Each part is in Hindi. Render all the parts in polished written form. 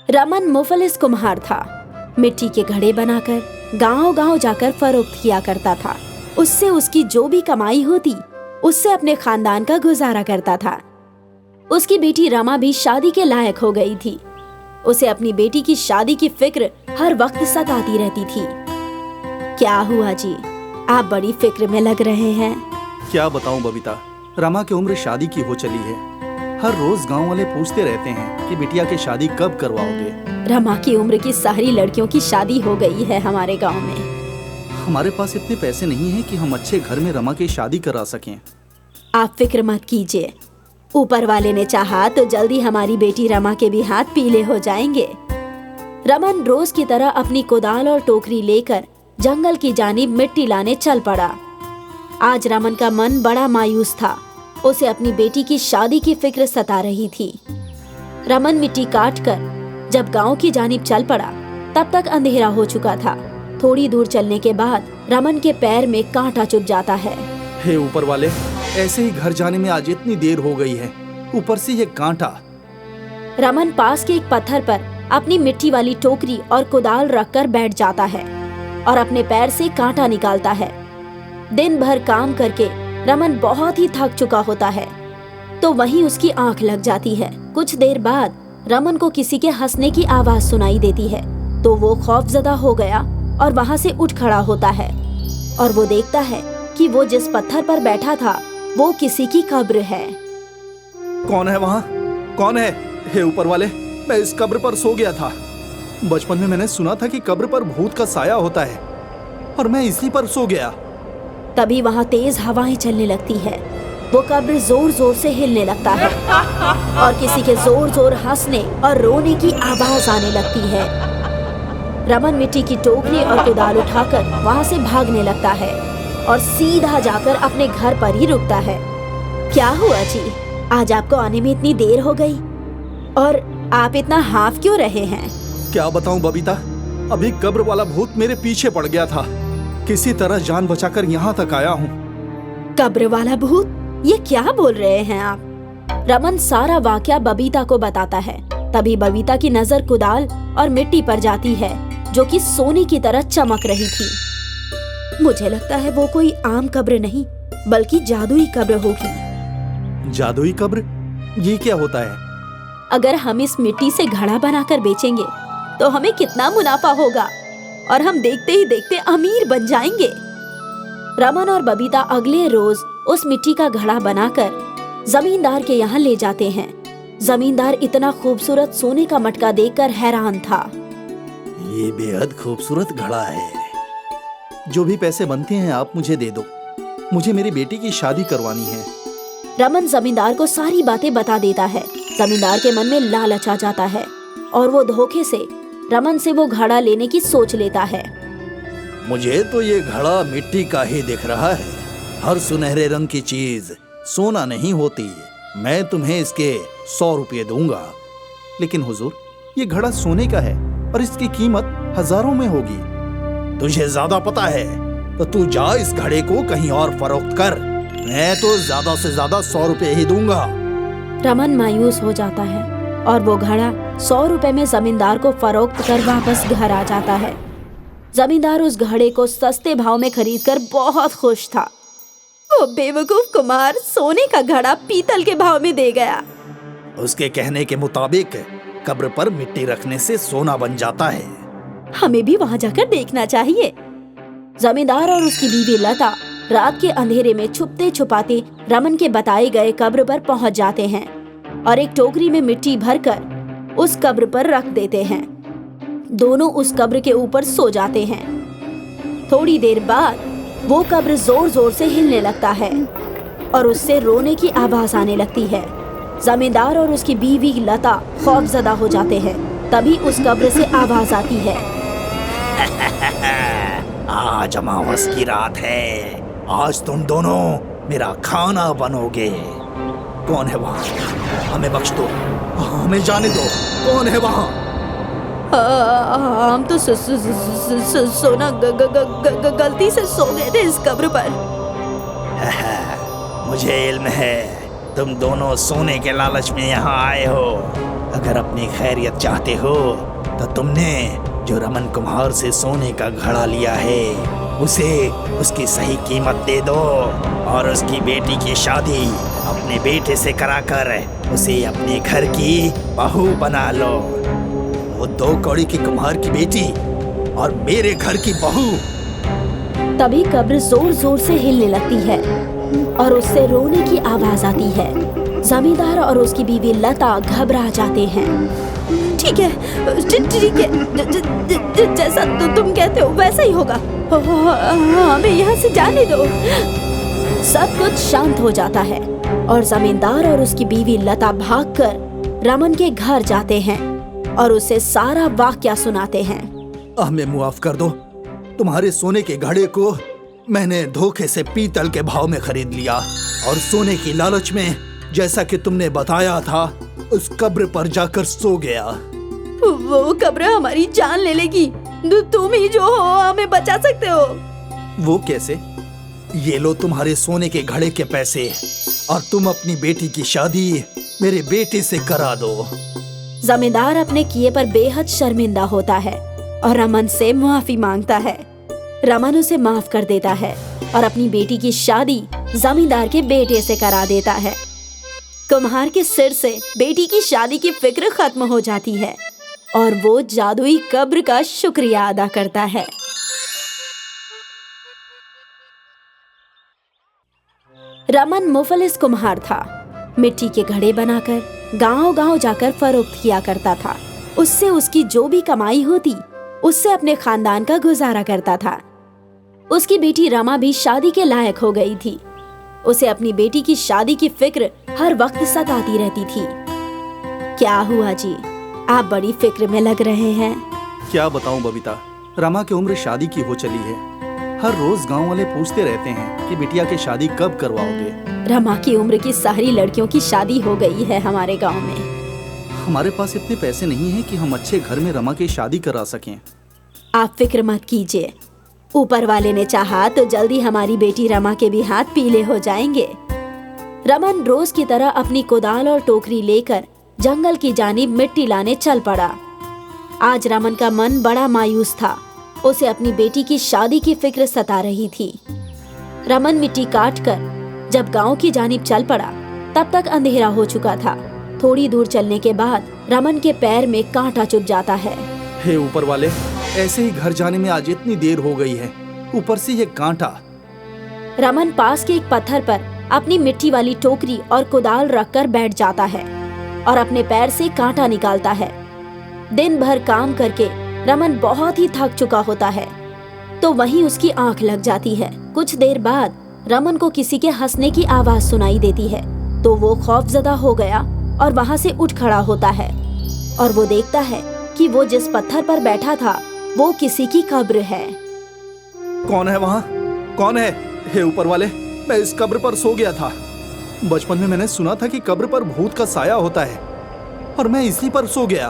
रमन मुफलिस कुम्हार था। मिट्टी के घड़े बनाकर गांव-गांव जाकर फरोख्त किया करता था। उससे उसकी जो भी कमाई होती उससे अपने खानदान का गुजारा करता था। उसकी बेटी रमा भी शादी के लायक हो गई थी। उसे अपनी बेटी की शादी की फिक्र हर वक्त सताती रहती थी। क्या हुआ जी, आप बड़ी फिक्र में लग रहे हैं? क्या बताऊं बबीता, रमा की उम्र शादी की हो चली है। हर रोज गांव वाले पूछते रहते हैं कि बिटिया की शादी कब करवाओगे। रमा की उम्र की सारी लड़कियों की शादी हो गई है हमारे गांव में। हमारे पास इतने पैसे नहीं हैं कि हम अच्छे घर में रमा की शादी करा सकें। आप फिक्र मत कीजिए, ऊपर वाले ने चाहा तो जल्दी हमारी बेटी रमा के भी हाथ पीले हो जाएंगे। रमन रोज की तरह अपनी कुदाल और टोकरी लेकर जंगल की जानिब मिट्टी लाने चल पड़ा। आज रमन का मन बड़ा मायूस था। उसे अपनी बेटी की शादी की फिक्र सता रही थी। रमन मिट्टी काट कर जब गांव की जानिब चल पड़ा तब तक अंधेरा हो चुका था। थोड़ी दूर चलने के बाद रमन के पैर में कांटा चुभ जाता है। हे ऊपर वाले, ऐसे ही घर जाने में आज इतनी देर हो गई है, ऊपर से ये कांटा। रमन पास के एक पत्थर पर अपनी मिट्टी वाली टोकरी और कुदाल रखकर बैठ जाता है और अपने पैर से कांटा निकालता है। दिन भर काम करके रमन बहुत ही थक चुका होता है तो वहीं उसकी आंख लग जाती है। कुछ देर बाद रमन को किसी के हंसने की आवाज सुनाई देती है तो वो खौफजदा हो गया और वहां से उठ खड़ा होता है और वो देखता है कि वो जिस पत्थर पर बैठा था वो किसी की कब्र है। कौन है वहाँ? कौन है? हे ऊपर वाले, मैं इस कब्र पर सो गया था। बचपन में मैंने सुना था कि कब्र पर भूत का साया होता है और मैं इसी पर सो गया। तभी वहाँ तेज हवाएं चलने लगती है। वो कब्र जोर जोर से हिलने लगता है और किसी के जोर जोर हंसने और रोने की आवाज आने लगती है। रमन मिट्टी की टोकरी और कुदाल उठाकर वहाँ से भागने लगता है और सीधा जाकर अपने घर पर ही रुकता है। क्या हुआ जी, आज आपको आने में इतनी देर हो गई और आप इतना हाफ क्यों रहे हैं? क्या बताऊं बबीता, अभी कब्र वाला भूत मेरे पीछे पड़ गया था। किसी तरह जान बचाकर यहाँ तक आया हूँ। कब्र वाला भूत? ये क्या बोल रहे हैं आप? रमन सारा वाकया बबीता को बताता है। तभी बबीता की नजर कुदाल और मिट्टी पर जाती है जो कि सोने की तरह चमक रही थी। मुझे लगता है वो कोई आम कब्र नहीं बल्कि जादुई कब्र होगी। जादुई कब्र? ये क्या होता है? अगर हम इस मिट्टी से घड़ा बनाकर बेचेंगे तो हमें कितना मुनाफा होगा और हम देखते ही देखते अमीर बन जाएंगे। रमन और बबीता अगले रोज उस मिट्टी का घड़ा बनाकर जमींदार के यहाँ ले जाते हैं। जमींदार इतना खूबसूरत सोने का मटका देखकर हैरान था। ये बेहद खूबसूरत घड़ा है। जो भी पैसे बनते हैं आप मुझे दे दो, मुझे मेरी बेटी की शादी करवानी है। रमन जमींदार को सारी बातें बता देता है। जमींदार के मन में लालच आ जाता है और वो धोखे से रमन से वो घड़ा लेने की सोच लेता है। मुझे तो ये घड़ा मिट्टी का ही दिख रहा है। हर सुनहरे रंग की चीज सोना नहीं होती। मैं तुम्हें इसके 100 रुपये दूंगा। लेकिन हुजूर, ये घड़ा सोने का है और इसकी कीमत हजारों में होगी। तुझे ज्यादा पता है तो तू जा इस घड़े को कहीं और फरोख्त कर। मैं तो ज्यादा से ज्यादा 100 रुपये ही दूंगा। रमन मायूस हो जाता है और वो घड़ा 100 रुपए में जमींदार को फरोख्त कर वापस घर आ जाता है। जमींदार उस घड़े को सस्ते भाव में खरीदकर बहुत खुश था। वो बेवकूफ कुमार सोने का घड़ा पीतल के भाव में दे गया। उसके कहने के मुताबिक कब्र पर मिट्टी रखने से सोना बन जाता है। हमें भी वहाँ जाकर देखना चाहिए। जमींदार और उसकी बीवी लता रात के अंधेरे में छुपते छुपाते रमन के बताए गए कब्र पर पहुँच जाते हैं और एक टोकरी में मिट्टी भरकर उस कब्र पर रख देते हैं। दोनों उस कब्र के ऊपर सो जाते हैं। थोड़ी देर बाद वो कब्र जोर जोर से हिलने लगता है और उससे रोने की आवाज आने लगती है। जमींदार और उसकी बीवी लता खौफजदा हो जाते हैं। तभी उस कब्र से आवाज आती है। आज अमावस की रात है। आज तुम दोनों मेरा खाना बनोगे। कौन है वहाँ? हमें बख्श दो, हमें जाने दो। कौन है वहाँ? हम तो सोना गलती से सो गए थे इस कब्र पर। मुझे इल्म है तुम दोनों सोने के लालच में यहाँ आए हो। अगर अपनी खैरियत चाहते हो तो तुमने जो रमन कुम्हार से सोने का घड़ा लिया है उसे उसकी सही कीमत दे दो और उसकी बेटी की शादी अपने बेटे से कराकर उसे अपने घर की बहू बना लो। वो 2 कौड़ी की कुम्हार की बेटी और मेरे घर की बहू। तभी कब्र जोर जोर से हिलने लगती है और उससे रोने की आवाज आती है। जमींदार और उसकी बीवी लता घबरा जाते हैं। ठीक है, ठीक है, जैसा तुम कहते हो वैसा ही होगा। हमें यहाँ से जाने दो। सब कुछ शांत हो जाता है और जमींदार और उसकी बीवी लता भागकर रमन के घर जाते हैं और उसे सारा वाकया सुनाते हैं। हमें मुआफ कर दो। तुम्हारे सोने के घड़े को मैंने धोखे से पीतल के भाव में खरीद लिया और सोने की लालच में, जैसा कि तुमने बताया था, उस कब्र पर जाकर सो गया। वो कब्र हमारी जान ले लेगी। तुम ही जो हो हमें बचा सकते हो। वो कैसे? ये लो तुम्हारे सोने के घड़े के पैसे और तुम अपनी बेटी की शादी मेरे बेटे से करा दो। जमींदार अपने किए पर बेहद शर्मिंदा होता है और रमन से माफी मांगता है। रमन उसे माफ कर देता है और अपनी बेटी की शादी जमींदार के बेटे से करा देता है। कुम्हार के सिर से बेटी की शादी की फिक्र खत्म हो जाती है और वो जादुई कब्र का शुक्रिया अदा करता है। रमन मुफलिस कुम्हार था। मिट्टी के घड़े बनाकर गांव-गांव जाकर फरोख्त किया करता था। उससे उसकी जो भी कमाई होती उससे अपने खानदान का गुजारा करता था। उसकी बेटी रमा भी शादी के लायक हो गई थी। उसे अपनी बेटी की शादी की फिक्र हर वक्त सताती रहती थी। क्या हुआ जी, आप बड़ी फिक्र में लग रहे हैं? क्या बताऊं बबीता, रमा की उम्र शादी की हो चली है। हर रोज गांव वाले पूछते रहते हैं कि बिटिया की शादी कब करवाओगे। रमा की उम्र की सारी लड़कियों की शादी हो गई है हमारे गांव में। हमारे पास इतने पैसे नहीं हैं कि हम अच्छे घर में रमा की शादी करा सकें। आप फिक्र मत कीजिए, ऊपर वाले ने चाहा तो जल्दी हमारी बेटी रमा के भी हाथ पीले हो जाएंगे। रमन रोज की तरह अपनी कुदाल और टोकरी लेकर जंगल की जानिब मिट्टी लाने चल पड़ा। आज रमन का मन बड़ा मायूस था। उसे अपनी बेटी की शादी की फिक्र सता रही थी। रमन मिट्टी काट कर जब गांव की जानिब चल पड़ा तब तक अंधेरा हो चुका था। थोड़ी दूर चलने के बाद रमन के पैर में कांटा चुभ जाता है। हे ऊपर वाले, ऐसे ही घर जाने में आज इतनी देर हो गई है, ऊपर से ये कांटा। रमन पास के एक पत्थर पर अपनी मिट्टी वाली टोकरी और कुदाल रखकर बैठ जाता है और अपने पैर से कांटा निकालता है। दिन भर काम करके रमन बहुत ही थक चुका होता है तो वहीं उसकी आंख लग जाती है। कुछ देर बाद रमन को किसी के हंसने की आवाज सुनाई देती है तो वो खौफजदा हो गया और वहां से उठ खड़ा होता है और वो देखता है कि वो जिस पत्थर पर बैठा था वो किसी की कब्र है। कौन है वहाँ? कौन है? हे ऊपर वाले, मैं इस कब्र पर सो गया था। बचपन में मैंने सुना था कि कब्र पर भूत का साया होता है और मैं इसी पर सो गया।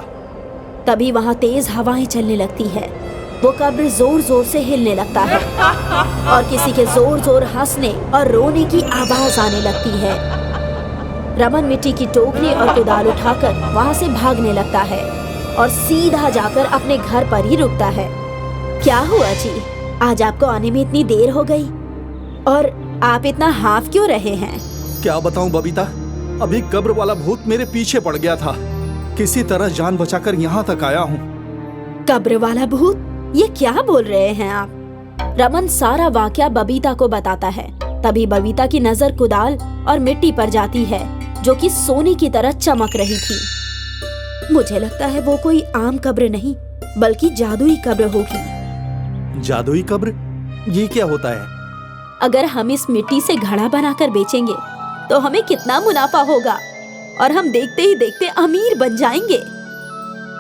तभी वहाँ तेज हवाएं चलने लगती है। वो कब्र जोर जोर से हिलने लगता है और किसी के जोर जोर हंसने और रोने की आवाज आने लगती है। रमन मिट्टी की टोकरी और कुदाल उठाकर वहाँ से भागने लगता है और सीधा जाकर अपने घर पर ही रुकता है। क्या हुआ जी, आज आपको आने में इतनी देर हो गई और आप इतना हाफ क्यों रहे हैं? क्या बताऊं बबीता, अभी कब्र वाला भूत मेरे पीछे पड़ गया था। किसी तरह जान बचाकर यहाँ तक आया हूँ। कब्र वाला भूत? ये क्या बोल रहे हैं आप? रमन सारा वाकया बबीता को बताता है। तभी बबीता की नजर कुदाल और मिट्टी पर जाती है जो कि सोने की तरह चमक रही थी। मुझे लगता है वो कोई आम कब्र नहीं बल्कि जादुई कब्र होगी। जादुई कब्र? ये क्या होता है? अगर हम इस मिट्टी से घड़ा बनाकर बेचेंगे तो हमें कितना मुनाफा होगा और हम देखते ही देखते अमीर बन जाएंगे।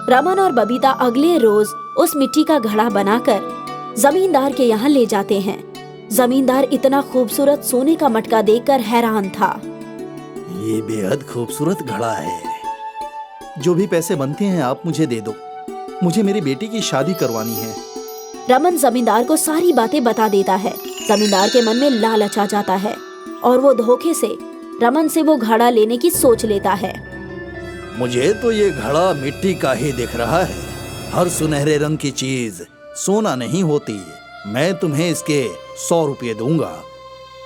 रमन और बबीता अगले रोज उस मिट्टी का घड़ा बनाकर जमींदार के यहाँ ले जाते हैं। जमींदार इतना खूबसूरत सोने का मटका देखकर हैरान था। ये बेहद खूबसूरत घड़ा है। जो भी पैसे बनते हैं आप मुझे दे दो, मुझे मेरी बेटी की शादी करवानी है। रमन जमींदार को सारी बातें बता देता है। जमींदार के मन में लालच आ जाता है और वो धोखे से रमन से वो घड़ा लेने की सोच लेता है। मुझे तो ये घड़ा मिट्टी का ही दिख रहा है। हर सुनहरे रंग की चीज सोना नहीं होती। मैं तुम्हें इसके 100 रुपये दूंगा।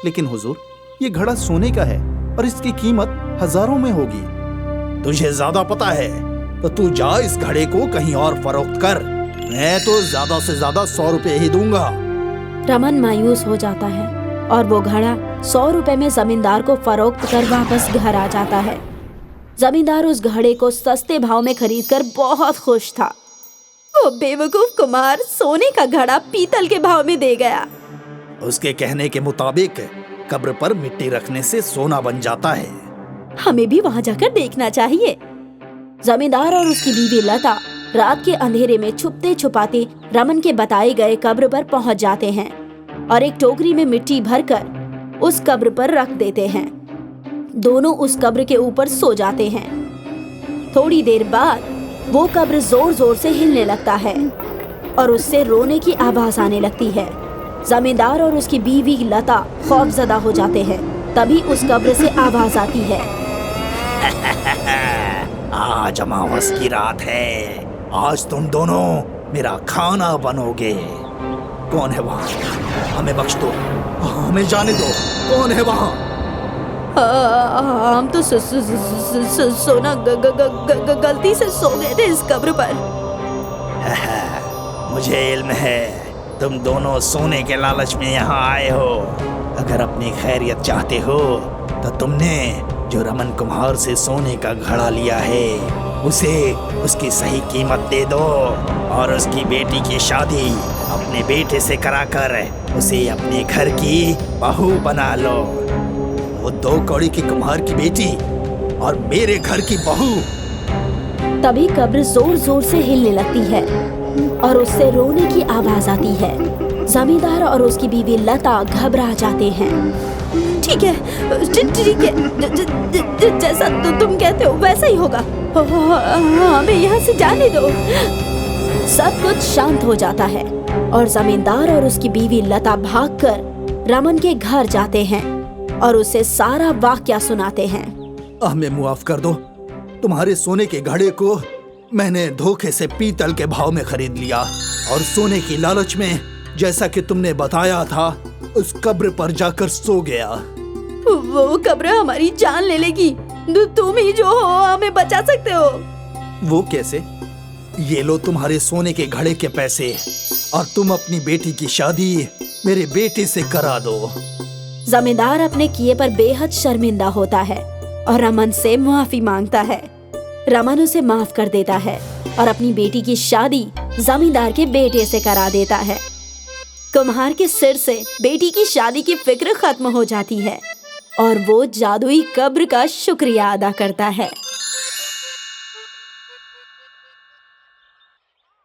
लेकिन हुजूर, ये घड़ा सोने का है और इसकी कीमत हजारों में होगी। तुझे ज्यादा पता है तो तू जा इस घड़े को कहीं और फरोख्त कर। मैं तो ज्यादा से ज्यादा 100 रुपये ही दूंगा। रमन मायूस हो जाता है और वो घड़ा 100 रुपए में जमींदार को फरोख्त कर वापस घर आ जाता है। जमींदार उस घड़े को सस्ते भाव में खरीदकर बहुत खुश था। वो बेवकूफ कुमार सोने का घड़ा पीतल के भाव में दे गया। उसके कहने के मुताबिक कब्र पर मिट्टी रखने से सोना बन जाता है। हमें भी वहाँ जाकर देखना चाहिए। जमींदार और उसकी बीवी लता रात के अंधेरे में छुपते छुपाते रमन के बताए गए कब्र पर पहुँच जाते हैं और एक टोकरी में मिट्टी भरकर उस कब्र पर रख देते हैं। दोनों उस कब्र के ऊपर सो जाते हैं। थोड़ी देर बाद वो कब्र जोर जोर से हिलने लगता है और उससे रोने की आवाज आने लगती है। जमींदार और उसकी बीवी लता खौफजदा हो जाते हैं। तभी उस कब्र से आवाज आती है, आज अमावस की रात है। आज तुम दोनों मेरा खाना बनोगे। कौन है वहाँ? हमें बख्श दो, हमें जाने दो। कौन है वहाँ? हम तो सोना गलती से सो गए थे इस कब्र पर। मुझे इल्म है तुम दोनों सोने के लालच में यहाँ आए हो। अगर अपनी खैरियत चाहते हो तो तुमने जो रमन कुम्हार से सोने का घड़ा लिया है उसे उसकी सही कीमत दे दो और उसकी बेटी की शादी अपने बेटे से कराकर उसे अपने घर की बहू बना लो। वो 2 कौड़ी की कुम्हार की बेटी और मेरे घर की बहू। तभी कब्र जोर जोर से हिलने लगती है और उससे रोने की आवाज आती है। जमींदार और उसकी बीवी लता घबरा जाते हैं। ठीक है, जैसा तुम कहते हो वैसा ही होगा। हमें यहाँ से जाने दो। सब कुछ शांत हो जाता है और जमींदार और उसकी बीवी लता भागकर रमन के घर जाते हैं और उसे सारा वाकया सुनाते हैं। हमें मुआफ कर दो। तुम्हारे सोने के घड़े को मैंने धोखे से पीतल के भाव में खरीद लिया और सोने की लालच में जैसा कि तुमने बताया था उस कब्र पर जाकर सो गया। वो कब्र हमारी जान ले लेगी। तुम ही जो हो हमें बचा सकते हो। वो कैसे? ये लो तुम्हारे सोने के घड़े के पैसे और तुम अपनी बेटी की शादी मेरे बेटे से करा दो। जमींदार अपने किए पर बेहद शर्मिंदा होता है और रमन से माफी मांगता है। रमन उसे माफ कर देता है और अपनी बेटी की शादी जमींदार के बेटे से करा देता है। कुम्हार के सिर से बेटी की शादी की फिक्र खत्म हो जाती है और वो जादुई कब्र का शुक्रिया अदा करता है।